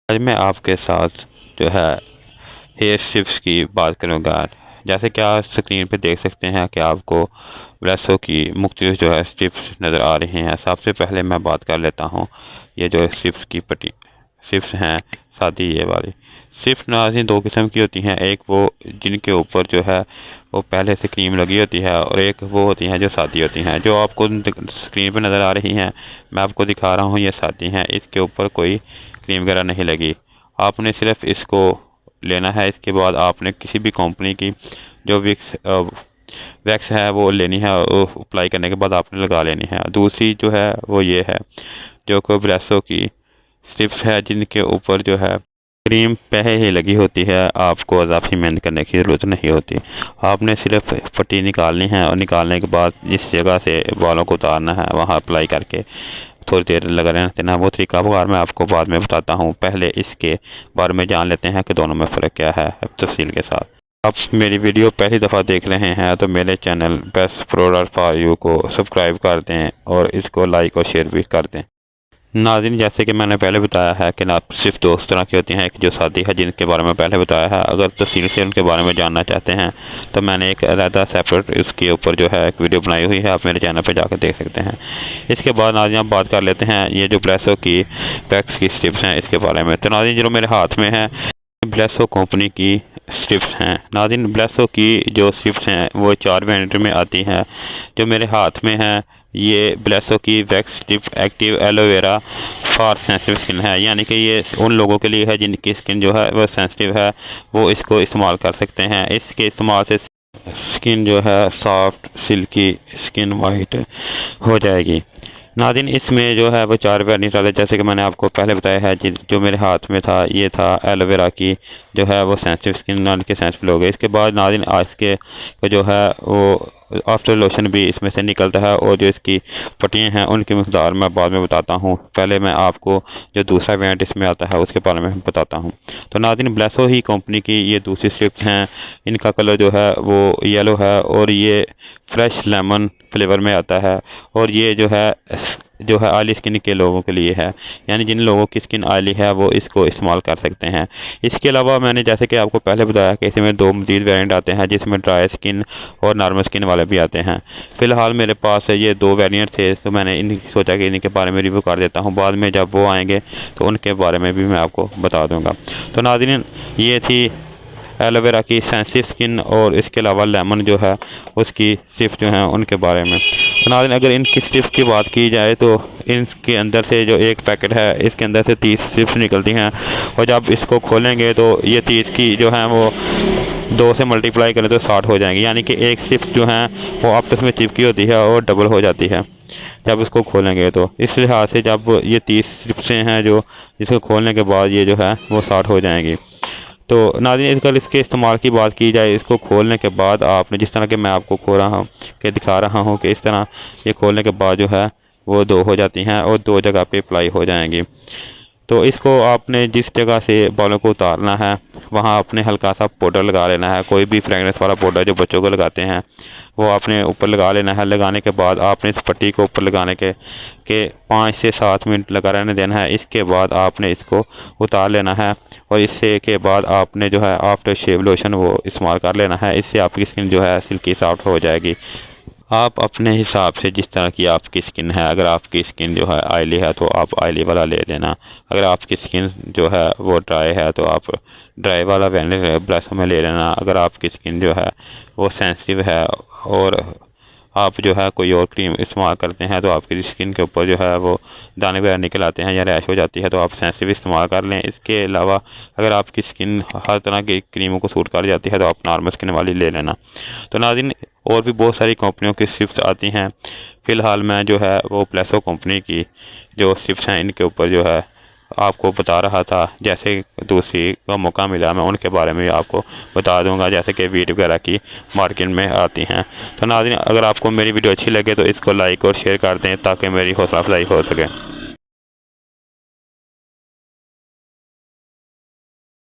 आज मैं आपके साथ जो है हेयर स्ट्रिप्स की बात करूँगा। जैसे कि आप स्क्रीन पे देख सकते हैं कि आपको ब्रेसों की मुख्तलिफ जो है स्ट्रिप्स नज़र आ रही हैं। सबसे पहले मैं बात कर लेता हूँ ये जो स्ट्रिप्स की पट्टी स्ट्रिप्स हैं सादी ये वाली स्ट्रिप्स नाज़रीन दो किस्म की होती हैं। एक वो जिनके ऊपर जो है वो पहले से क्रीम लगी होती है और एक वो होती हैं जो सादी होती हैं। जो आपको स्क्रीन पर नज़र आ रही हैं मैं आपको दिखा रहा हूँ ये सादी हैं, इसके ऊपर कोई क्रीम वगैरह नहीं लगी। आपने सिर्फ इसको लेना है। इसके बाद आपने किसी भी कंपनी की जो वैक्स है वो लेनी है और अप्लाई करने के बाद आपने लगा लेनी है। दूसरी जो है वो ये है जो कि ब्रेसों की स्ट्रिप्स है जिनके ऊपर जो है क्रीम पहले ही लगी होती है, आपको इजाफी मेहनत करने की ज़रूरत नहीं होती। आपने सिर्फ पट्टी निकालनी है और निकालने के बाद जिस जगह से बालों को उतारना है वहाँ अप्लाई करके थोड़ी देर लगा रहना देना। वो तरीका वगैरह मैं आपको बाद में बताता हूँ। पहले इसके बारे में जान लेते हैं कि दोनों में फ़र्क क्या है तफसील के साथ। आप मेरी वीडियो पहली दफ़ा देख रहे हैं तो मेरे channel best product for you को सब्सक्राइब कर दें और इसको लाइक और शेयर भी कर दें। नाज़रीन जैसे कि मैंने पहले बताया है कि ना सिर्फ दो तरह की होती हैं, एक जो सादी है जिनके बारे में पहले बताया है। अगर तफसील से उनके बारे में जानना चाहते हैं तो मैंने एक अलग सेपरेट इसके ऊपर जो है एक वीडियो बनाई हुई है, आप मेरे चैनल पर जाकर देख सकते हैं। इसके बाद नाज़रीन हम बात कर लेते हैं ये जो ब्रेसों की वैक्स की स्ट्रिप्स हैं इसके बारे में। तो नाज़रीन जो मेरे हाथ में है ब्रेसो कंपनी की स्ट्रिप्स हैं। नाज़रीन ब्रेसो की जो स्ट्रिप्स हैं वो 4 वेरिएंट में आती हैं। जो मेरे हाथ में है ये ब्रेसो की wax strip active aloe vera for sensitive skin है, यानी कि ये उन लोगों के लिए है जिनकी स्किन जो है वो सेंसिटिव है, वो इसको इस्तेमाल कर सकते हैं। इसके इस्तेमाल से स्किन जो है सॉफ्ट सिल्की स्किन वाइट हो जाएगी। नाज़रीन इसमें जो है वो 4 वेरिएंट वाले जैसे कि मैंने आपको पहले बताया है। जो मेरे हाथ में था ये था एलोवेरा की जो है वो सेंसिटिव स्किन नान के सेंसिटिव लोग। इसके बाद नाज़रीन इसके जो है वो आफ्टर लोशन भी इसमें से निकलता है और जो इसकी पट्टियाँ हैं उनकी मकदार मैं बाद में बताता हूँ। पहले मैं आपको जो दूसरा वेरिएंट इसमें आता है उसके बारे में बताता हूँ। तो नाज़रीन ब्रेसो ही कंपनी की ये दूसरी स्ट्रिप्स हैं, इनका कलर जो है वो येलो है और ये फ्रेश लेमन फ्लेवर में आता है। और ये जो है ऑयली स्किन के लोगों के लिए है, यानी जिन लोगों की स्किन ऑयली है वो इसको इस्तेमाल कर सकते हैं। इसके अलावा मैंने जैसे कि आपको पहले बताया कि इसमें 2 मज़ीद वेरिएंट आते हैं जिसमें ड्राई स्किन और नॉर्मल स्किन वाले भी आते हैं। फ़िलहाल मेरे पास ये 2 वेरिएंट थे तो मैंने इनकी सोचा कि इनके बारे में रिव्यू कर देता हूँ। बाद में जब वो आएंगे तो उनके बारे में भी मैं आपको बता दूँगा। तो नाज़रीन ये थी एलोवेरा की सेंसिटिव स्किन और इसके अलावा लेमन जो है उसकी स्ट्रिप्स जो हैं उनके बारे में। तो नाज़रीन अगर इनकी स्ट्रिप्स की बात की जाए तो इनके अंदर से जो एक पैकेट है इसके अंदर से 30 स्ट्रिप्स निकलती हैं और जब इसको खोलेंगे तो ये 30 की जो है वो 2 से मल्टीप्लाई करें तो 60 हो जाएंगी, यानी कि एक स्ट्रिप्स जो है वो आपस में चिपकी होती है और डबल हो जाती है जब इसको खोलेंगे। तो इस लिहाज से जब ये 30 स्ट्रिप्सें हैं जो इसको खोलने के बाद ये जो है वो 60 हो जाएंगी। तो नाज़रीन अगर इसके इस्तेमाल की बात की जाए, इसको खोलने के बाद आपने जिस तरह के मैं आपको खो रहा हूँ कि दिखा रहा हूँ कि इस तरह ये खोलने के बाद जो है वो 2 हो जाती हैं और 2 जगह पे अप्लाई हो जाएंगी। तो इसको आपने जिस जगह से बालों को उतारना है वहाँ आपने हल्का सा पाउडर लगा लेना है। कोई भी फ्रेगनेंस वाला पाउडर जो बच्चों को लगाते हैं वो आपने ऊपर लगा लेना है। लगाने के बाद आपने इस पट्टी को ऊपर लगाने के 5 से 7 मिनट लगा रहने देना है। इसके बाद आपने इसको उतार लेना है और इससे के बाद आपने जो है आफ्टर शेव लोशन वो इस्तेमाल कर लेना है। इससे आपकी स्किन जो है सिल्की सॉफ्ट हो जाएगी। आप अपने हिसाब से जिस तरह की आपकी स्किन है, अगर आपकी स्किन जो है ऑयली है तो आप ऑयली वाला ले लेना। अगर आपकी स्किन जो है वो ड्राई है तो आप ड्राई वाला ब्रश में ले लेना। अगर आपकी स्किन जो है वो सेंसिटिव है और आप जो है कोई और क्रीम इस्तेमाल करते हैं तो आपकी स्किन के ऊपर जो है वो दाने वगैरह निकल आते हैं या रैश हो जाती है तो आप सेंसिटिव इस्तेमाल कर लें। इसके अलावा अगर आपकी स्किन हर तरह की क्रीमों को सूट कर जाती है तो आप नॉर्मल स्किन वाली ले लेना। तो नाज़रीन और भी बहुत सारी कंपनियों की स्ट्रिप्स आती हैं। फ़िलहाल मैं जो है वो ब्रेसो कंपनी की जो स्ट्रिप्स हैं इनके ऊपर जो है आपको बता रहा था। जैसे दूसरी का मौका मिला मैं उनके बारे में आपको बता दूंगा, जैसे कि वीट वगैरह की मार्केट में आती हैं। तो नाज़रीन अगर आपको मेरी वीडियो अच्छी लगे तो इसको लाइक और शेयर कर दें ताकि मेरी हौसला अफजाई हो सके।